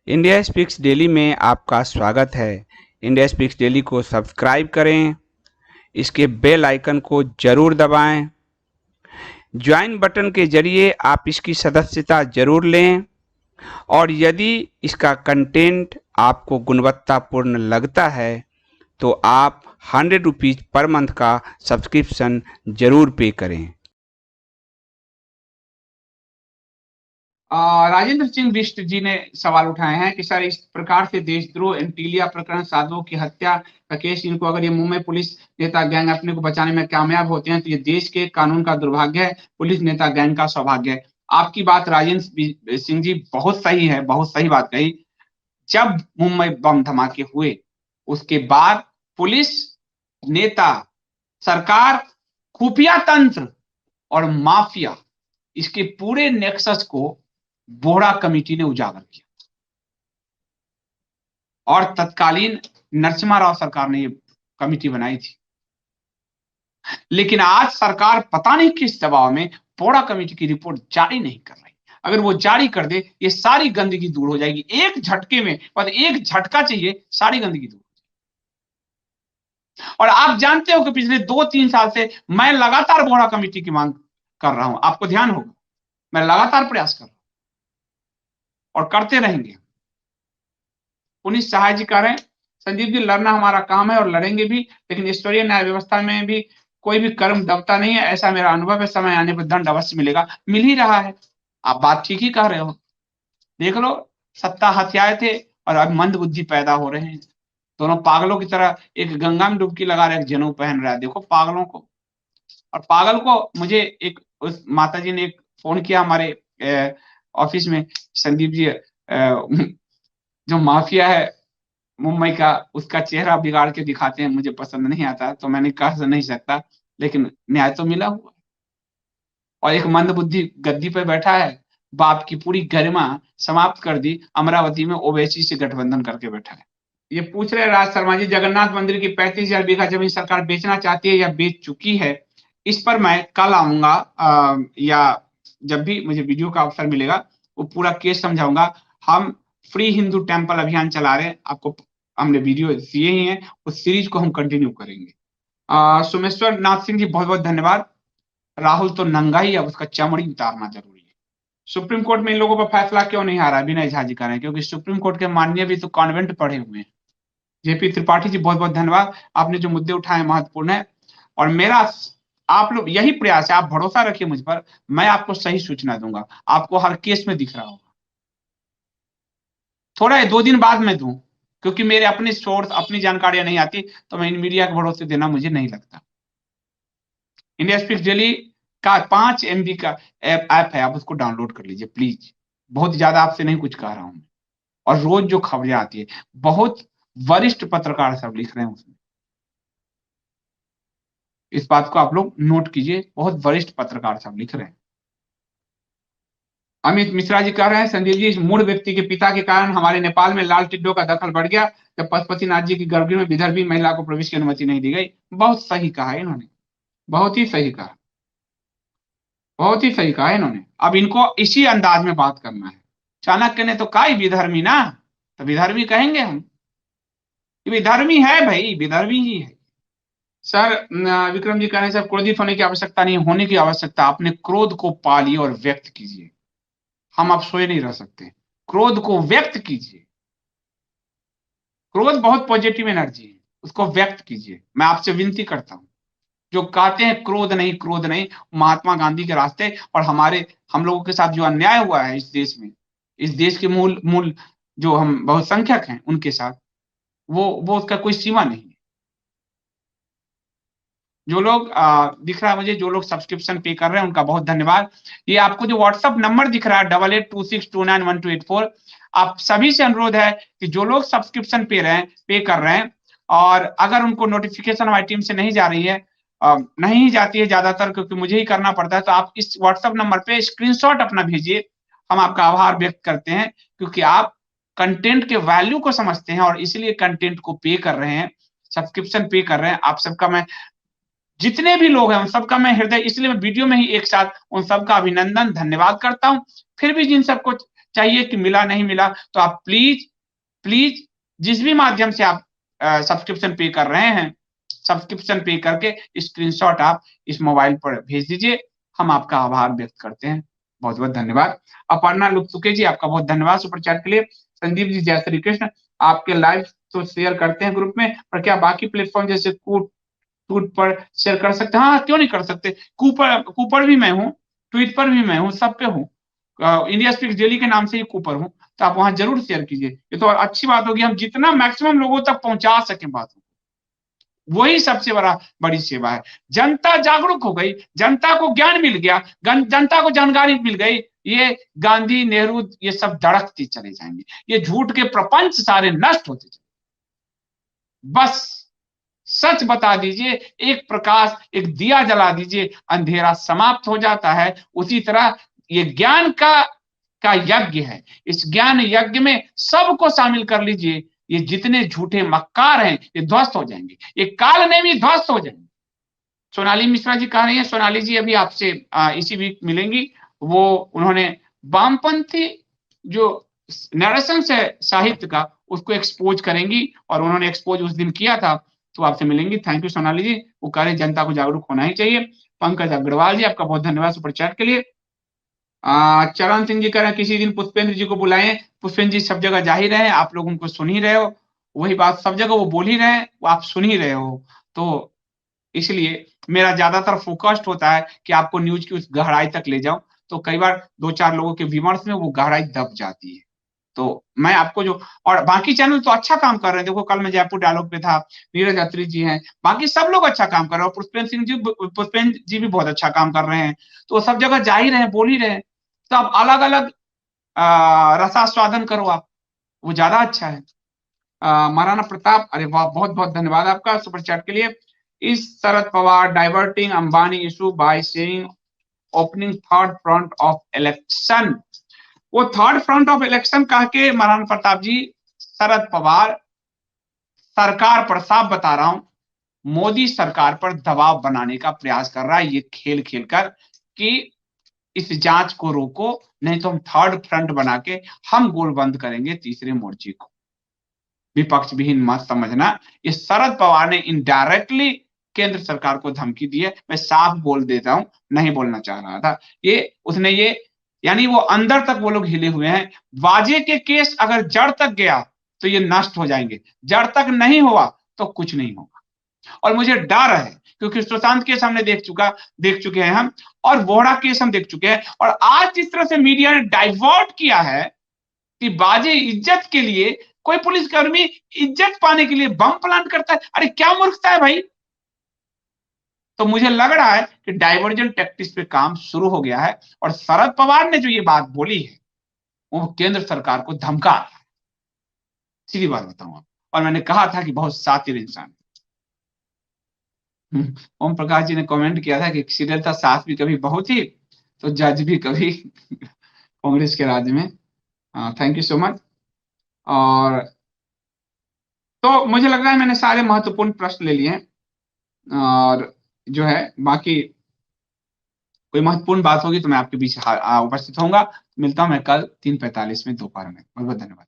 India speaks daily में आपका स्वागत है। इंडिया स्पीक्स डेली को सब्सक्राइब करें, इसके बेल आइकन को जरूर दबाएं। ज्वाइन बटन के जरिए आप इसकी सदस्यता जरूर लें और यदि इसका कंटेंट आपको गुणवत्तापूर्ण लगता है तो आप 100 रुपीज़ पर मंथ का सब्सक्रिप्शन जरूर पे करें। राजेंद्र सिंह बिष्ट जी ने सवाल उठाए हैं कि सर इस प्रकार से देशद्रोह एंटीलिया प्रकरण, साधुओं की हत्या का केस, इनको अगर ये मुंबई पुलिस नेता गैंग अपने को बचाने में कामयाब होते हैं तो ये देश के कानून का दुर्भाग्य है, पुलिस नेता गैंग का सौभाग्य है। आपकी बात राजेंद्र सिंह जी बहुत सही है, बहुत सही बात कही। जब मुंबई बम धमाके हुए उसके बाद पुलिस, नेता, सरकार, खुफिया तंत्र और माफिया, इसके पूरे नेक्सस को बोहरा कमेटी ने उजागर किया और तत्कालीन नरसिम्हा राव सरकार ने ये कमेटी बनाई थी। लेकिन आज सरकार पता नहीं किस दबाव में बोहरा कमेटी की रिपोर्ट जारी नहीं कर रही। अगर वो जारी कर दे ये सारी गंदगी दूर हो जाएगी एक झटके में, और एक झटका चाहिए, सारी गंदगी दूर। और आप जानते हो कि पिछले 2-3 साल से मैं लगातार बोहरा कमेटी की मांग कर रहा हूं, आपको ध्यान होगा, मैं लगातार प्रयास कर रहा हूं और करते रहेंगे। पुलिस सहाय जी कह रहे हैं संजीव जी, लड़ना हमारा काम है और लड़ेंगे भी, लेकिन ईश्वरीय न्याय व्यवस्था में भी कोई भी कर्म दबता नहीं है, ऐसा मेरा अनुभव है। समय आने पर दंड अवश्य मिलेगा, मिल ही रहा है। आप बात ठीक ही कह रहे हो। देख लो, सत्ता हथियाए थे और अब मंद बुद्धि पैदा हो रहे हैं। दोनों पागलों की तरह, एक गंगा में डुबकी लगा रहा है, एक जनेऊ पहन रहा है। देखो पागलों को। और पागल को मुझे एक उस माता जी ने एक फोन किया हमारे ऑफिस में, संदीप जी जो माफिया है मुंबई का, उसका चेहरा बिगाड़ के दिखाते हैं, मुझे पसंद नहीं आता, तो मैंने कह नहीं सकता, लेकिन न्याय तो मिला हुआ। और एक मंदबुद्धि गद्दी पे बैठा है, बाप की पूरी गरिमा समाप्त कर दी, अमरावती में ओवैसी से गठबंधन करके बैठा है। ये पूछ रहे राज शर्मा जी, जगन्नाथ मंदिर की 35,000 बीघा जमीन सरकार बेचना चाहती है या बेच चुकी है? इस पर मैं कल आऊंगा, या जब भी मुझे वीडियो का अवसर मिलेगा वो पूरा केस समझाऊंगा। हम फ्री हिंदू टेम्पल अभियान चला रहे हैं, आपको हमने वीडियो दिए ही हैं, उस सीरीज को हम कंटिन्यू करेंगे। सोमेश्वर नाथ सिंह जी बहुत बहुत धन्यवाद। राहुल तो नंगा ही, अब उसका चमड़ी उतारना जरूरी है। सुप्रीम कोर्ट में इन लोगों पर फैसला क्यों नहीं आ रहा है? विनय झा जी कह रहे हैं क्योंकि सुप्रीम कोर्ट के माननीय भी तो कॉन्वेंट पढ़े हुए हैं। जेपी त्रिपाठी जी बहुत बहुत धन्यवाद, आपने जो मुद्दे उठाए महत्वपूर्ण है। और मेरा आप लोग यही प्रयास है, आप भरोसा रखिए मुझ पर, मैं आपको सही सूचना दूंगा, आपको हर केस में दिख रहा होगा। थोड़ा 2 दिन बाद में दूं, क्योंकि मेरे अपने सोर्स, अपनी जानकारियां नहीं आती, तो मैं इन मीडिया के भरोसे देना मुझे नहीं लगता। इंडिया स्पीक्स डेली का 5 MB का ऐप है, आप उसको डाउनलोड कर लीजिए प्लीज। बहुत ज्यादा आपसे नहीं कुछ कह रहा हूं। और रोज जो खबरें आती है, बहुत वरिष्ठ पत्रकार सब लिख रहे हैं उसमें, इस बात को आप लोग नोट कीजिए, बहुत वरिष्ठ पत्रकार सब लिख रहे हैं। अमित मिश्रा जी कह रहे हैं संजीव जी, इस मूड व्यक्ति के पिता के कारण हमारे नेपाल में लाल टिड्डों का दखल बढ़ गया, जब पशुपतिनाथ जी की गर्भगृह में विदर्भी महिला को प्रवेश की अनुमति नहीं दी गई। बहुत सही कहा है इन्होंने, बहुत ही सही कहा, बहुत ही सही कहा है इन्होंने। अब इनको इसी अंदाज में बात करना है। चाणक्य ने तो कहा ही विधर्मी ना, तो विधर्मी कहेंगे हम, विधर्मी है भाई, विधर्मी ही है। सर विक्रम जी कह रहे हैं सर, क्रोधित होने की आवश्यकता नहीं, होने की आवश्यकता, अपने क्रोध को पालिए और व्यक्त कीजिए। हम आप सोए नहीं रह सकते, क्रोध को व्यक्त कीजिए। क्रोध बहुत पॉजिटिव एनर्जी है, उसको व्यक्त कीजिए। मैं आपसे विनती करता हूं, जो कहते हैं क्रोध नहीं क्रोध नहीं, महात्मा गांधी के रास्ते और हम लोगों के साथ जो अन्याय हुआ है इस देश में, इस देश के मूल मूल जो हम बहुसंख्यक हैं उनके साथ, वो उसका कोई सीमा नहीं है। जो लोग दिख रहा है मुझे, जो लोग सब्सक्रिप्शन पे कर रहे हैं उनका बहुत धन्यवाद। ये आपको जो व्हाट्सअप नंबर दिख रहा है 8826291284, आप सभी से अनुरोध है कि जो लोग सब्सक्रिप्शन पे कर रहे हैं, और अगर उनको नोटिफिकेशन हमारी टीम से नहीं जा रही है, नहीं जाती है ज्यादातर, क्योंकि मुझे ही करना पड़ता है, तो आप इस व्हाट्सअप नंबर पे स्क्रीनशॉट अपना भेजिए। हम आपका आभार व्यक्त करते हैं, क्योंकि आप कंटेंट के वैल्यू को समझते हैं और इसलिए कंटेंट को पे कर रहे हैं, सब्सक्रिप्शन पे कर रहे हैं। आप सबका मैं, जितने भी लोग हैं उन सबका मैं हृदय, इसलिए मैं वीडियो में ही एक साथ उन सबका अभिनंदन धन्यवाद करता हूं। फिर भी जिन सबको चाहिए कि मिला नहीं मिला, तो आप प्लीज प्लीज जिस भी माध्यम से आप सब्सक्रिप्शन पे कर रहे हैं, सब्सक्रिप्शन पे करके स्क्रीनशॉट आप इस मोबाइल पर भेज दीजिए। हम आपका आभार व्यक्त करते हैं। बहुत बहुत धन्यवाद। अपर्णा लुत्सुके जी, आपका बहुत धन्यवाद सुपर चैट के लिए। संदीप जी, जय श्री कृष्ण। आपके लाइव तो शेयर करते हैं ग्रुप में, पर क्या बाकी प्लेटफॉर्म जैसे कूट ट्वीट पर शेयर कर सकते हैं? हाँ, क्यों नहीं कर सकते। कूपर कूपर भी मैं हूँ, ट्वीट पर भी मैं हूँ, सब पे हूँ। इंडिया स्पीक्स डेली के नाम से ही कूपर हूँ, तो आप वहां जरूर शेयर कीजिए। ये तो अच्छी बात होगी, हम जितना मैक्सिमम लोगों तक पहुंचा सके बात, वही सबसे बड़ी सेवा है। जनता जागरूक हो गई, जनता को ज्ञान मिल गया, जनता को जानकारी मिल गई, ये गांधी नेहरू ये सब धड़कते चले जाएंगे, ये झूठ के प्रपंच सारे नष्ट होते चले। बस सच बता दीजिए, एक प्रकाश, एक दिया जला दीजिए, अंधेरा समाप्त हो जाता है। उसी तरह ये ज्ञान का यज्ञ है। इस ज्ञान यज्ञ में सबको शामिल कर लीजिए। ये जितने झूठे मक्कार हैं ये ध्वस्त हो जाएंगे, ये काल में भी ध्वस्त हो जाएंगे। सोनाली मिश्रा जी कह रही है, सोनाली जी अभी आपसे इसी वीक मिलेंगी। वो उन्होंने वामपंथी जो नरेशन से साहित्य का उसको एक्सपोज करेंगी, और उन्होंने एक्सपोज उस दिन किया था, तो आपसे मिलेंगी। थैंक यू सोनाली जी। वो कह रहे जनता को जागरूक होना ही चाहिए। पंकज अग्रवाल जी, आपका बहुत धन्यवाद सुपर चैट के लिए। चरण सिंह जी कह रहे हैं किसी दिन पुष्पेंद्र जी को बुलाएं। पुष्पेंद्र जी सब जगह जा ही रहे हैं, आप लोग उनको सुन ही रहे हो, वही बात सब जगह वो बोल ही रहे हैं, वो आप सुन ही रहे हो। तो इसलिए मेरा ज्यादातर फोकस्ड होता है कि आपको न्यूज की उस गहराई तक ले जाऊं। तो कई बार दो चार लोगों के विमर्श में वो गहराई दब जाती है। तो मैं आपको जो, और बाकी चैनल तो अच्छा काम कर रहे हैं, देखो कल मैं जयपुर डायलॉग पे था, नीरज अत्री जी हैं, बाकी सब लोग अच्छा काम कर रहे हैं, और पुष्पेंद्र जी भी बहुत अच्छा काम कर रहे हैं। तो सब जगह जा ही रहे हैं, बोल ही रहे हैं। तो आप अलग अलग रसास्वादन करो आप, वो ज्यादा अच्छा है। महाराणा प्रताप, अरे वाह, बहुत बहुत धन्यवाद आपका सुपर चैट के लिए। इस Sharad Pawar diverting Ambani issue by saying opening third front of election. वो थर्ड फ्रंट ऑफ इलेक्शन कह के महाराणा प्रताप जी, शरद पवार सरकार पर, साफ बता रहा हूं, मोदी सरकार पर दबाव बनाने का प्रयास कर रहा है, ये खेल खेल कर कि इस जांच को रोको, नहीं तो हम थर्ड फ्रंट बना के हम गोल बंद करेंगे तीसरे मोर्चे को। विपक्ष विहीन मत समझना, ये शरद पवार ने इनडायरेक्टली केंद्र सरकार को धमकी दी है। मैं साफ बोल देता हूं, नहीं बोलना चाह रहा था ये, उसने ये, यानी वो अंदर तक वो लोग हिले हुए हैं। वाजे के केस अगर जड़ तक गया तो ये नष्ट हो जाएंगे, जड़ तक नहीं हुआ तो कुछ नहीं होगा। और मुझे डर है, क्योंकि सुशांत केस हमने देख चुके हैं हम, और बोहरा केस हम देख चुके हैं, और आज जिस तरह से मीडिया ने डाइवर्ट किया है कि बाजे इज्जत के लिए, कोई पुलिसकर्मी इज्जत पाने के लिए बम प्लांट करता है, अरे क्या मूर्खता है भाई। तो मुझे लग रहा है कि डाइवर्जन टैक्टिक्स पे काम शुरू हो गया है, और शरद पवार ने जो ये बात बोली है वो केंद्र सरकार को धमका रहा है, सीधी बात बताऊं आप। और मैंने कहा था कि बहुत शातिर इंसान। ओम प्रकाश जी ने कमेंट किया था कि सीरियल था सास भी कभी बहू थी, तो जज भी कभी कांग्रेस के राज में। Thank you so much. और तो मुझे लग रहा है मैंने सारे महत्वपूर्ण प्रश्न ले लिए हैं, और जो है बाकी कोई महत्वपूर्ण बात होगी तो मैं आपके बीच उपस्थित होऊंगा। मिलता हूं मैं कल 3:45 में दोपहर में। बहुत बहुत धन्यवाद।